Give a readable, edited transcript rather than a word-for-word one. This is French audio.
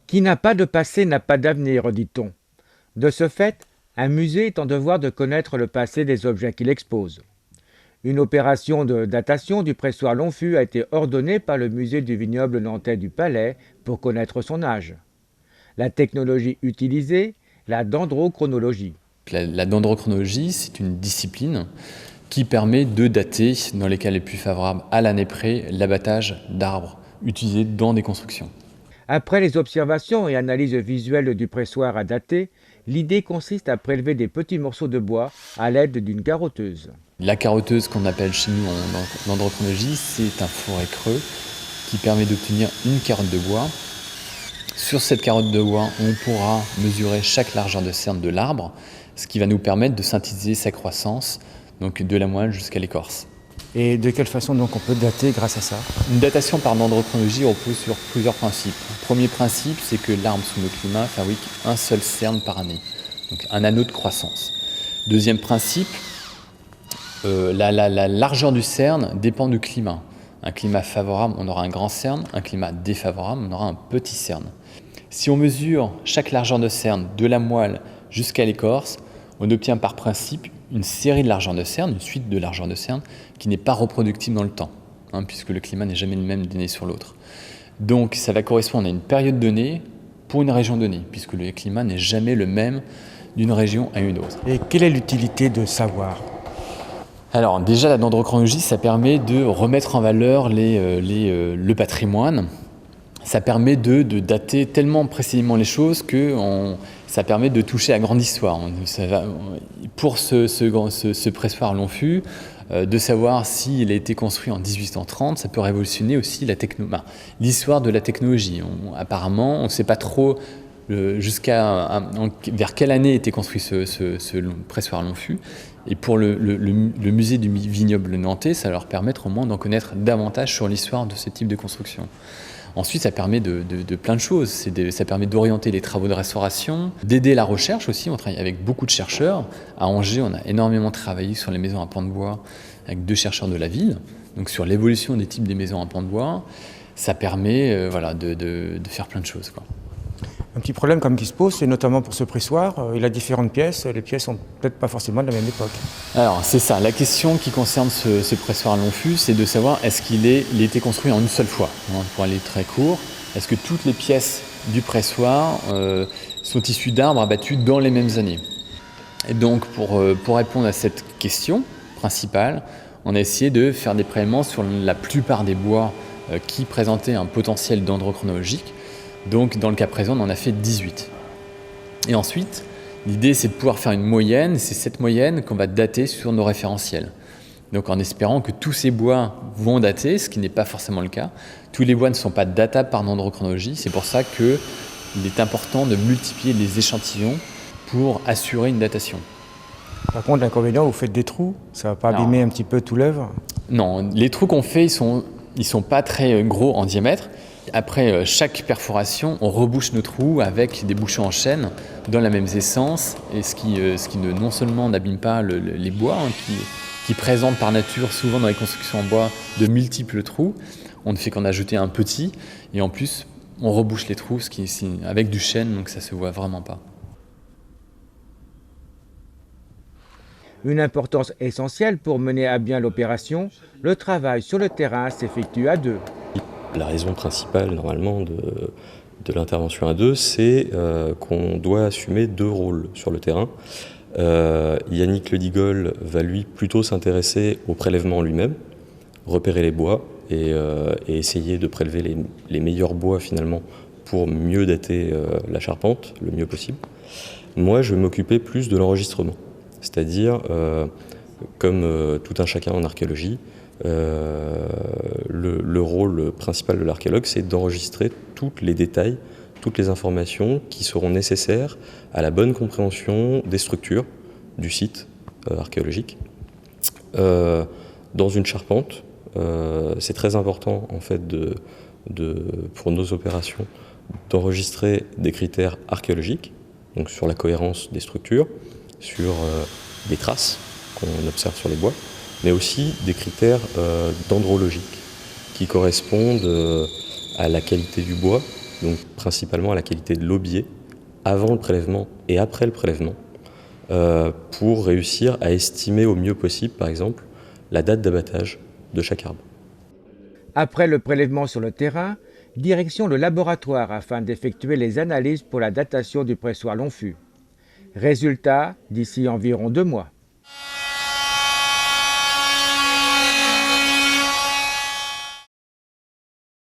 Qui n'a pas de passé n'a pas d'avenir, dit-on. De ce fait, un musée est en devoir de connaître le passé des objets qu'il expose. Une opération de datation du pressoir Longfus a été ordonnée par le musée du vignoble nantais du Palais pour connaître son âge. La technologie utilisée, la dendrochronologie. La dendrochronologie, c'est une discipline qui permet de dater, dans les cas les plus favorables à l'année près, l'abattage d'arbres utilisés dans des constructions. Après les observations et analyses visuelles du pressoir à dater, l'idée consiste à prélever des petits morceaux de bois à l'aide d'une carotteuse. La carotteuse qu'on appelle chez nous en dendrochronologie, c'est un fourré creux qui permet d'obtenir une carotte de bois. Sur cette carotte de bois, on pourra mesurer chaque largeur de cerne de l'arbre, ce qui va nous permettre de synthétiser sa croissance, donc de la moelle jusqu'à l'écorce. Et de quelle façon donc on peut dater grâce à ça? Une datation par dendrochronologie repose sur plusieurs principes. Premier principe, c'est que l'arbre sous nos climats fabrique un seul cerne par année, donc un anneau de croissance. Deuxième principe, la largeur du cerne dépend du climat. Un climat favorable, on aura un grand cerne, un climat défavorable, on aura un petit cerne. Si on mesure chaque largeur de cerne de la moelle jusqu'à l'écorce, on obtient par principe une série de largeurs de cerne, une suite de largeurs de cerne qui n'est pas reproductible dans le temps, puisque le climat n'est jamais le même d'une année sur l'autre. Donc ça va correspondre à une période donnée pour une région donnée, puisque le climat n'est jamais le même d'une région à une autre. Et quelle est l'utilité de savoir? Alors déjà, la dendrochronologie, ça permet de remettre en valeur le patrimoine. Ça permet de dater tellement précisément les choses que ça permet de toucher à grande histoire. Pour ce pressoir Longfus, de savoir s'il a été construit en 1830, ça peut révolutionner aussi l'histoire de la technologie. Apparemment, on ne sait pas trop vers quelle année était construit ce pressoir Longfus. Et pour le musée du vignoble nantais, ça va leur permettre au moins d'en connaître davantage sur l'histoire de ce type de construction. Ensuite, ça permet de plein de choses. Ça permet d'orienter les travaux de restauration, d'aider la recherche aussi. On travaille avec beaucoup de chercheurs. À Angers, on a énormément travaillé sur les maisons à pans de bois avec 2 chercheurs de la ville, donc sur l'évolution des types des maisons à pans de bois. Ça permet de faire plein de choses, quoi. Un petit problème comme qui se pose, c'est notamment pour ce pressoir, il a différentes pièces, les pièces sont peut-être pas forcément de la même époque. Alors c'est ça, la question qui concerne ce pressoir Longfus, c'est de savoir est-ce qu'il a été construit en une seule fois, pour aller très court. Est-ce que toutes les pièces du pressoir sont issues d'arbres abattus dans les mêmes années? Et donc pour répondre à cette question principale, on a essayé de faire des prélèvements sur la plupart des bois qui présentaient un potentiel dendrochronologique. Donc dans le cas présent, on en a fait 18. Et ensuite, l'idée c'est de pouvoir faire une moyenne, c'est cette moyenne qu'on va dater sur nos référentiels. Donc en espérant que tous ces bois vont dater, ce qui n'est pas forcément le cas. Tous les bois ne sont pas datables par dendrochronologie, c'est pour ça qu'il est important de multiplier les échantillons pour assurer une datation. Par contre, l'inconvénient, vous faites des trous, ça ne va pas abîmer un petit peu tout l'œuvre? Non, les trous qu'on fait, ils sont pas très gros en diamètre. Après chaque perforation, on rebouche nos trous avec des bouchons en chêne dans la même essence, et ce qui non seulement n'abîme pas les bois, qui présentent par nature souvent dans les constructions en bois de multiples trous. On ne fait qu'en ajouter un petit, et en plus on rebouche les trous avec du chêne, donc ça se voit vraiment pas. Une importance essentielle pour mener à bien l'opération, le travail sur le terrain s'effectue à 2. La raison principale, normalement, de l'intervention à 2, c'est qu'on doit assumer 2 rôles sur le terrain. Yannick Ledigol va, lui, plutôt s'intéresser au prélèvement lui-même, repérer les bois et essayer de prélever les meilleurs bois, finalement, pour mieux dater la charpente, le mieux possible. Moi, je vais m'occuper plus de l'enregistrement, c'est-à-dire, comme tout un chacun en archéologie, le rôle principal de l'archéologue, c'est d'enregistrer tous les détails, toutes les informations qui seront nécessaires à la bonne compréhension des structures du site archéologique. Dans une charpente, c'est très important en fait pour nos opérations d'enregistrer des critères archéologiques, donc sur la cohérence des structures, sur des traces qu'on observe sur les bois, mais aussi des critères dendrologiques qui correspondent à la qualité du bois donc principalement à la qualité de l'aubier, avant le prélèvement et après le prélèvement, pour réussir à estimer au mieux possible, par exemple, la date d'abattage de chaque arbre. Après le prélèvement sur le terrain, direction le laboratoire afin d'effectuer les analyses pour la datation du pressoir long fût. Résultat d'ici environ 2 mois.